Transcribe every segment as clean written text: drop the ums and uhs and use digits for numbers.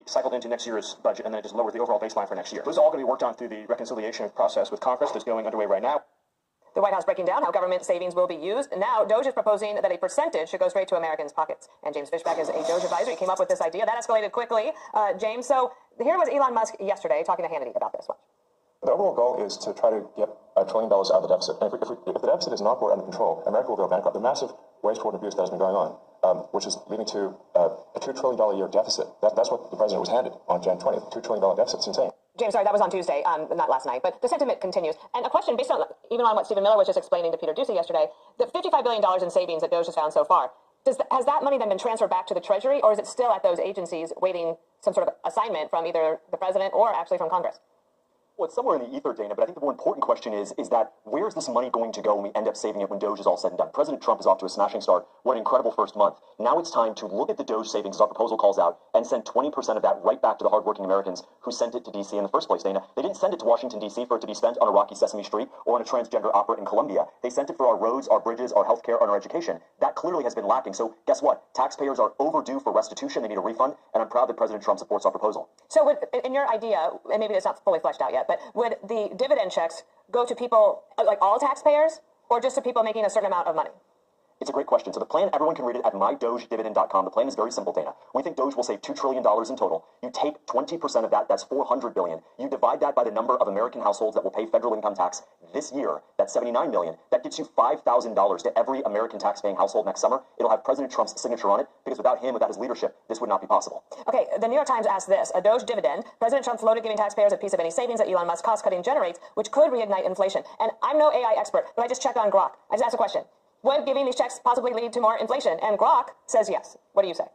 cycled into next year's budget, and then it just lowered the overall baseline for next year. This is all going to be worked on through the reconciliation process with Congress that's going underway right now. The White House breaking down how government savings will be used. Now, Doge is proposing that a percentage should go straight to Americans' pockets. And James Fishback is a Doge advisor. He came up with this idea. That escalated quickly. James, so here was Elon Musk yesterday talking to Hannity about this. Watch. The overall goal is to try to get $1 trillion out of the deficit. And if the deficit is not brought under control, America will go bankrupt. The massive waste, fraud, and abuse that has been going on, which is leading to a $2 trillion a year deficit. That's what the president was handed on Jan 20th, $2 trillion deficit. It's insane. James, sorry, that was on Tuesday, not last night, but the sentiment continues. And a question based on, even on what Stephen Miller was just explaining to Peter Doocy yesterday, the $55 billion in savings that Doge has found so far, has that money then been transferred back to the Treasury, or is it still at those agencies waiting some sort of assignment from either the president or actually from Congress? Well, it's somewhere in the ether, Dana, but I think the more important question is that where is this money going to go when we end up saving it when Doge is all said and done? President Trump is off to a smashing start. What an incredible first month. Now it's time to look at the Doge savings, as our proposal calls out, and send 20% of that right back to the hardworking Americans who sent it to D.C. in the first place, Dana. They didn't send it to Washington, D.C. for it to be spent on a rocky Sesame Street or on a transgender opera in Colombia. They sent it for our roads, our bridges, our healthcare, and our education. That clearly has been lacking. So guess what? Taxpayers are overdue for restitution. They need a refund, and I'm proud that President Trump supports our proposal. So in your idea, and maybe it's not fully fleshed out yet, but would the dividend checks go to people, like all taxpayers, or just to people making a certain amount of money? It's a great question. So the plan, everyone can read it at mydogedividend.com. The plan is very simple, Dana. We think Doge will save $2 trillion in total. You take 20% of that, that's $400 billion. You divide that by the number of American households that will pay federal income tax this year. That's 79 million. That gets you $5,000 to every American tax-paying household next summer. It'll have President Trump's signature on it, because without him, without his leadership, this would not be possible. Okay, the New York Times asked this. A Doge dividend, President Trump floated giving taxpayers a piece of any savings that Elon Musk cost-cutting generates, which could reignite inflation. And I'm no AI expert, but I just checked on Grok. I just asked a question. Would giving these checks possibly lead to more inflation? And Grok says yes. What do you say?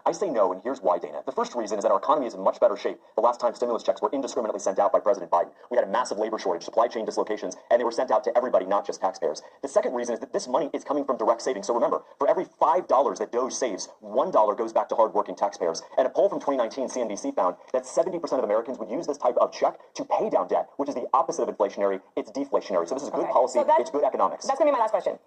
I say no, and here's why, Dana. The first reason is that our economy is in much better shape the last time stimulus checks were indiscriminately sent out by President Biden. We had a massive labor shortage, supply chain dislocations, and they were sent out to everybody, not just taxpayers. The second reason is that this money is coming from direct savings. So remember, for every $5 that Doge saves, $1 goes back to hardworking taxpayers. And a poll from 2019, CNBC found that 70% of Americans would use this type of check to pay down debt, which is the opposite of inflationary. It's deflationary. So this is good policy. So it's good economics. That's going to be my last question.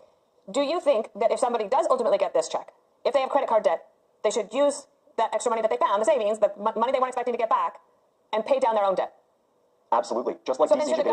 Do you think that if somebody does ultimately get this check, if they have credit card debt, they should use that extra money that they found, the savings, the money they weren't expecting to get back, and pay down their own debt? Absolutely. Just like DC did.